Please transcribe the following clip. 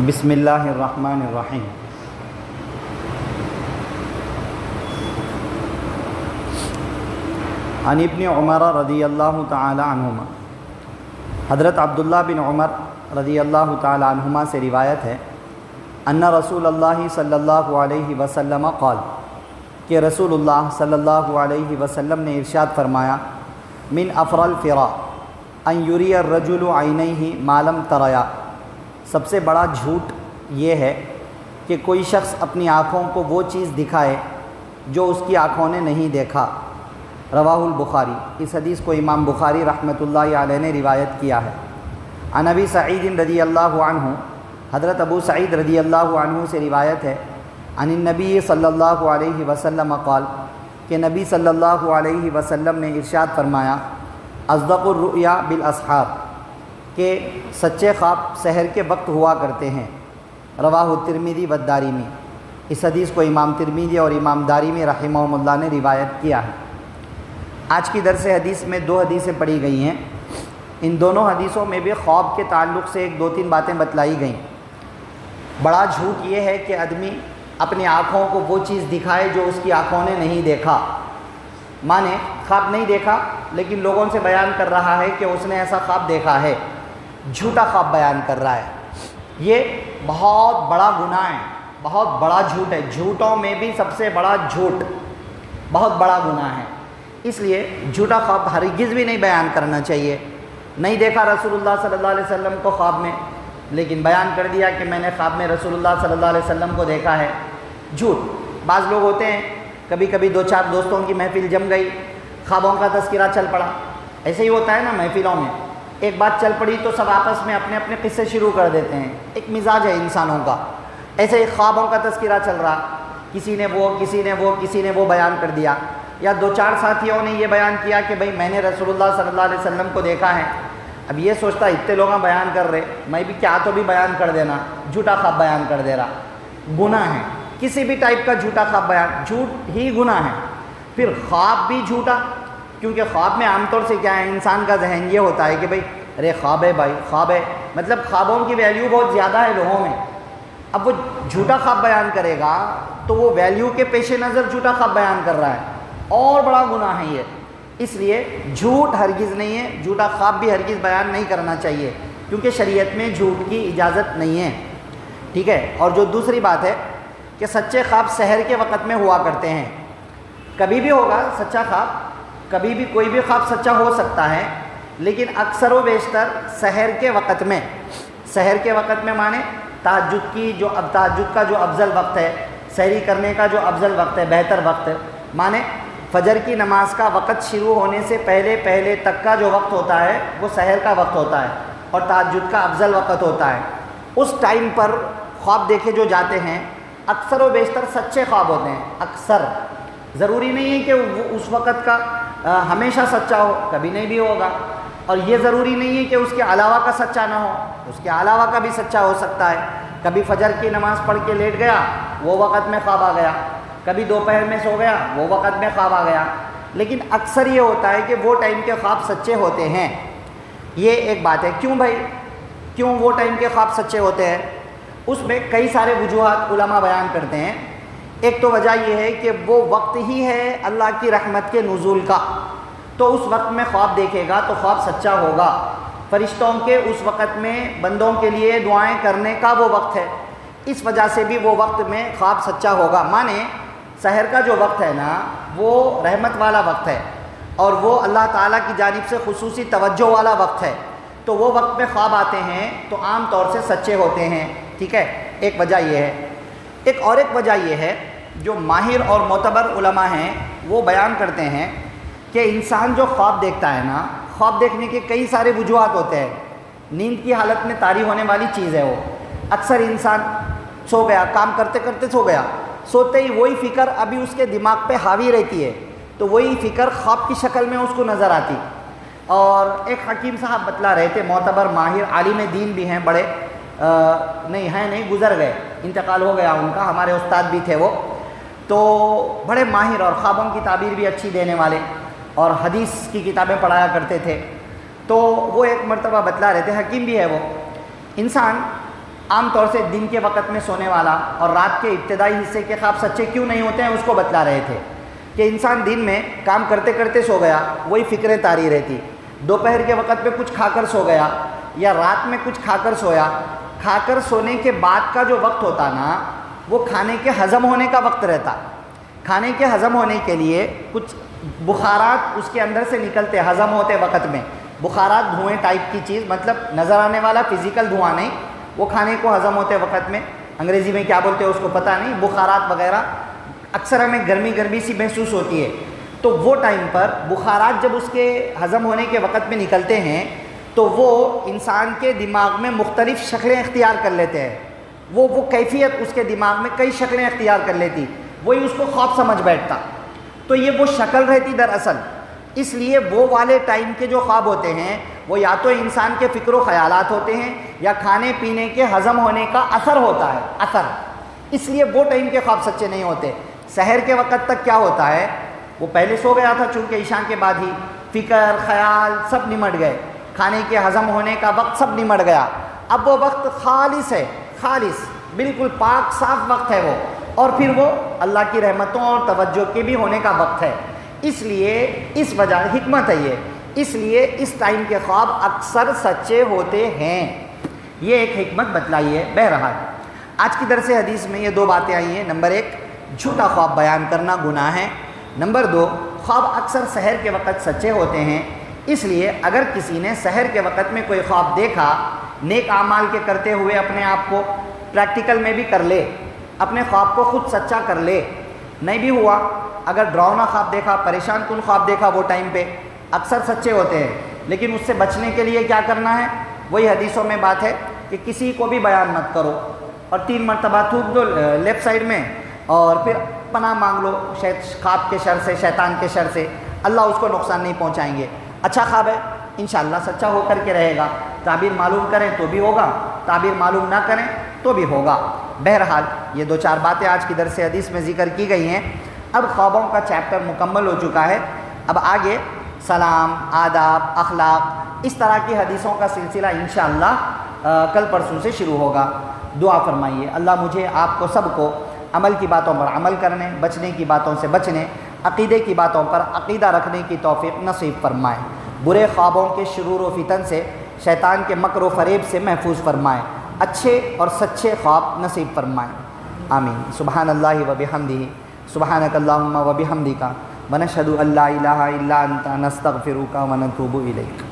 بسم اللہ الرحمن الرحیم۔ عن ابن عمر رضی اللہ تعالی عنہما، حضرت عبداللہ بن عمر رضی اللہ تعالی عنہما سے روایت ہے، ان رسول اللہ صلی اللہ علیہ وسلم قال، کہ رسول اللہ صلی اللہ علیہ وسلم نے ارشاد فرمایا، من افر الفرا ان یری الرجل عینیہ ما لم تریا، سب سے بڑا جھوٹ یہ ہے کہ کوئی شخص اپنی آنکھوں کو وہ چیز دکھائے جو اس کی آنکھوں نے نہیں دیکھا۔ رواہ البخاری، اس حدیث کو امام بخاری رحمۃ اللہ علیہ نے روایت کیا ہے۔ عن ابی سعید رضی اللہ عنہ، حضرت ابو سعید رضی اللہ عنہ سے روایت ہے، عن النبی صلی اللہ علیہ وسلم قال، کہ نبی صلی اللہ علیہ وسلم نے ارشاد فرمایا، اصدق الرؤیا بالاسحار، کہ سچے خواب سحر کے وقت ہوا کرتے ہیں۔ رواہ الترمذی والدارمی، اس حدیث کو امام ترمذی اور امام دارمی رحمہم اللہ نے روایت کیا ہے۔ آج کی درس حدیث میں دو حدیثیں پڑھی گئی ہیں، ان دونوں حدیثوں میں بھی خواب کے تعلق سے ایک دو تین باتیں بتلائی گئیں۔ بڑا جھوٹ یہ ہے کہ آدمی اپنی آنکھوں کو وہ چیز دکھائے جو اس کی آنکھوں نے نہیں دیکھا، مانے خواب نہیں دیکھا لیکن لوگوں سے بیان کر رہا ہے کہ اس نے ایسا خواب دیکھا ہے، جھوٹا خواب بیان کر رہا ہے۔ یہ بہت بڑا گناہ ہے، بہت بڑا جھوٹ ہے، جھوٹوں میں بھی سب سے بڑا جھوٹ، بہت بڑا گناہ ہے۔ اس لیے جھوٹا خواب ہرگز بھی نہیں بیان کرنا چاہیے۔ نہیں دیکھا رسول اللہ صلی اللہ علیہ وسلم کو خواب میں، لیکن بیان کر دیا کہ میں نے خواب میں رسول اللہ صلی اللہ علیہ وسلم کو دیکھا ہے، جھوٹ۔ بعض لوگ ہوتے ہیں، کبھی کبھی دو چار دوستوں کی محفل جم گئی، خوابوں کا تذکرہ چل پڑا، ایسے ہی ہوتا ہے نا محفلوں میں، ایک بات چل پڑی تو سب آپس میں اپنے اپنے قصے شروع کر دیتے ہیں، ایک مزاج ہے انسانوں کا۔ ایسے ہی خوابوں کا تذکرہ چل رہا، کسی نے وہ بیان کر دیا، یا دو چار ساتھیوں نے یہ بیان کیا کہ بھئی میں نے رسول اللہ صلی اللہ علیہ وسلم کو دیکھا ہے۔ اب یہ سوچتا اتنے لوگ بیان کر رہے، میں بھی کیا تو بھی بیان کر دینا، جھوٹا خواب بیان کر دے رہا، گناہ ہے۔ کسی بھی ٹائپ کا جھوٹا خواب بیان، جھوٹ ہی گناہ ہے۔ پھر خواب بھی جھوٹا، کیونکہ خواب میں عام طور سے کیا ہے، انسان کا ذہن یہ ہوتا ہے کہ بھئی ارے خواب ہے بھائی، خواب ہے، مطلب خوابوں کی ویلیو بہت زیادہ ہے لوگوں میں۔ اب وہ جھوٹا خواب بیان کرے گا تو وہ ویلیو کے پیش نظر جھوٹا خواب بیان کر رہا ہے، اور بڑا گناہ ہے یہ۔ اس لیے جھوٹ ہرگز نہیں ہے، جھوٹا خواب بھی ہرگز بیان نہیں کرنا چاہیے، کیونکہ شریعت میں جھوٹ کی اجازت نہیں ہے، ٹھیک ہے۔ اور جو دوسری بات ہے کہ سچے خواب سحر کے وقت میں ہوا کرتے ہیں، کبھی بھی ہوگا سچا خواب، کبھی بھی کوئی بھی خواب سچا ہو سکتا ہے، لیکن اکثر و بیشتر سحر کے وقت میں مانے تہجد کا جو افضل وقت ہے، سحری کرنے کا جو افضل وقت ہے، بہتر وقت، مانے فجر کی نماز کا وقت شروع ہونے سے پہلے تک کا جو وقت ہوتا ہے وہ سحر کا وقت ہوتا ہے اور تہجد کا افضل وقت ہوتا ہے۔ اس ٹائم پر خواب دیکھے جو جاتے ہیں اکثر و بیشتر سچے خواب ہوتے ہیں، اکثر، ضروری نہیں ہے کہ وہ اس وقت کا ہمیشہ سچا ہو، کبھی نہیں بھی ہوگا، اور یہ ضروری نہیں ہے کہ اس کے علاوہ کا سچا نہ ہو، اس کے علاوہ کا بھی سچا ہو سکتا ہے۔ کبھی فجر کی نماز پڑھ کے لیٹ گیا، وہ وقت میں خواب آ گیا، کبھی دوپہر میں سو گیا، وہ وقت میں خواب آ گیا، لیکن اکثر یہ ہوتا ہے کہ وہ ٹائم کے خواب سچے ہوتے ہیں۔ یہ ایک بات ہے، کیوں وہ ٹائم کے خواب سچے ہوتے ہیں؟ اس میں کئی سارے وجوہات علماء بیان کرتے ہیں۔ ایک تو وجہ یہ ہے کہ وہ وقت ہی ہے اللہ کی رحمت کے نزول کا، تو اس وقت میں خواب دیکھے گا تو خواب سچا ہوگا۔ فرشتوں کے اس وقت میں بندوں کے لیے دعائیں کرنے کا وہ وقت ہے، اس وجہ سے بھی وہ وقت میں خواب سچا ہوگا۔ مانے سحر کا جو وقت ہے نا وہ رحمت والا وقت ہے، اور وہ اللہ تعالیٰ کی جانب سے خصوصی توجہ والا وقت ہے، تو وہ وقت میں خواب آتے ہیں تو عام طور سے سچے ہوتے ہیں، ٹھیک ہے۔ ایک وجہ یہ ہے۔ ایک وجہ یہ ہے جو ماہر اور معتبر علماء ہیں وہ بیان کرتے ہیں کہ انسان جو خواب دیکھتا ہے نا، خواب دیکھنے کے کئی سارے وجوہات ہوتے ہیں۔ نیند کی حالت میں طاری ہونے والی چیز ہے وہ۔ اکثر انسان سو گیا، کام کرتے کرتے سو گیا، سوتے ہی وہی فکر ابھی اس کے دماغ پہ حاوی رہتی ہے، تو وہی فکر خواب کی شکل میں اس کو نظر آتی۔ اور ایک حکیم صاحب بتلا رہے تھے، معتبر ماہر عالم دین بھی ہیں، بڑے نہیں گزر گئے، انتقال ہو گیا ان کا، ہمارے استاد بھی تھے وہ، تو بڑے ماہر اور خوابوں کی تعبیر بھی اچھی دینے والے، اور حدیث کی کتابیں پڑھایا کرتے تھے۔ تو وہ ایک مرتبہ بتلا رہے تھے، حکیم بھی ہے وہ، انسان عام طور سے دن کے وقت میں سونے والا اور رات کے ابتدائی حصے کے خواب سچے کیوں نہیں ہوتے ہیں اس کو بتلا رہے تھے کہ انسان دن میں کام کرتے کرتے سو گیا، وہی فکریں طاری رہتی، دوپہر کے وقت پہ کچھ کھا کر سو گیا یا رات میں کچھ کھا کر سویا، کھا کر سونے کے بعد کا جو وقت ہوتا نا وہ کھانے کے ہضم ہونے کا وقت رہتا۔ کھانے کے ہضم ہونے کے لیے کچھ بخارات اس کے اندر سے نکلتے ہضم ہوتے وقت میں، بخارات دھوئیں ٹائپ کی چیز، مطلب نظر آنے والا فزیکل دھواں نہیں، وہ کھانے کو ہضم ہوتے وقت میں انگریزی میں کیا بولتے ہیں اس کو پتہ نہیں، بخارات وغیرہ اکثر ہمیں گرمی سی محسوس ہوتی ہے، تو وہ ٹائم پر بخارات جب اس کے ہضم ہونے کے وقت میں نکلتے ہیں تو وہ انسان کے دماغ میں مختلف شکلیں اختیار کر لیتے ہیں، وہ کیفیت اس کے دماغ میں کئی شکلیں اختیار کر لیتی، وہی اس کو خواب سمجھ بیٹھتا، تو یہ وہ شکل رہتی دراصل۔ اس لیے وہ والے ٹائم کے جو خواب ہوتے ہیں وہ یا تو انسان کے فکر و خیالات ہوتے ہیں یا کھانے پینے کے ہضم ہونے کا اثر ہوتا ہے، اثر، اس لیے وہ ٹائم کے خواب سچے نہیں ہوتے۔ سحر کے وقت تک کیا ہوتا ہے، وہ پہلے سو گیا تھا چونکہ عشاء کے بعد ہی، فکر خیال سب نمٹ گئے، کھانے کے ہضم ہونے کا وقت سب نمٹ گیا، اب وہ وقت خالص ہے، خالص بالکل پاک صاف وقت ہے وہ، اور پھر وہ اللہ کی رحمتوں اور توجہ کے بھی ہونے کا وقت ہے۔ اس لیے اس وجہ حکمت ہے یہ، اس لیے اس ٹائم کے خواب اکثر سچے ہوتے ہیں، یہ ایک حکمت بتلائی ہے۔ بہرحال آج کی درس حدیث میں یہ دو باتیں آئی ہیں، نمبر 1 جھوٹا خواب بیان کرنا گناہ ہے، نمبر 2 خواب اکثر سحر کے وقت سچے ہوتے ہیں، اس لیے اگر کسی نے سحر کے وقت میں کوئی خواب دیکھا، نیک اعمال کے کرتے ہوئے اپنے آپ کو پریکٹیکل میں بھی کر لے، اپنے خواب کو خود سچا کر لے، نہیں بھی ہوا، اگر ڈراؤنا خواب دیکھا، پریشان کن خواب دیکھا، وہ ٹائم پہ اکثر سچے ہوتے ہیں، لیکن اس سے بچنے کے لیے کیا کرنا ہے، وہی حدیثوں میں بات ہے کہ کسی کو بھی بیان مت کرو، اور 3 مرتبہ تھوک دو لیفٹ سائڈ میں، اور پھر پناہ مانگ لو خواب کے شر سے، شیطان کے شر سے، اللہ اس کو نقصان نہیں پہنچائیں گے۔ اچھا خواب ہے انشاءاللہ سچا ہو کر کے رہے گا، تعبیر معلوم کریں تو بھی ہوگا، تعبیر معلوم نہ کریں تو بھی ہوگا۔ بہرحال یہ 2-4 باتیں آج کی درس حدیث میں ذکر کی گئی ہیں۔ اب خوابوں کا چیپٹر مکمل ہو چکا ہے، اب آگے سلام، آداب، اخلاق، اس طرح کی حدیثوں کا سلسلہ انشاءاللہ کل پرسوں سے شروع ہوگا۔ دعا فرمائیے اللہ مجھے آپ کو سب کو عمل کی باتوں پر عمل کرنے، بچنے کی باتوں سے بچنے، عقیدے کی باتوں پر عقیدہ رکھنے کی توفیق نصیب فرمائے، برے خوابوں کے شرور و فتن سے، شیطان کے مکر و فریب سے محفوظ فرمائے، اچھے اور سچے خواب نصیب فرمائے، آمین۔ سبحان اللہ و بحمدہ، سبحانک اللہم و بحمدک، ونشہد ان لا الہ الا انت، نستغفرک و نتوب الیک۔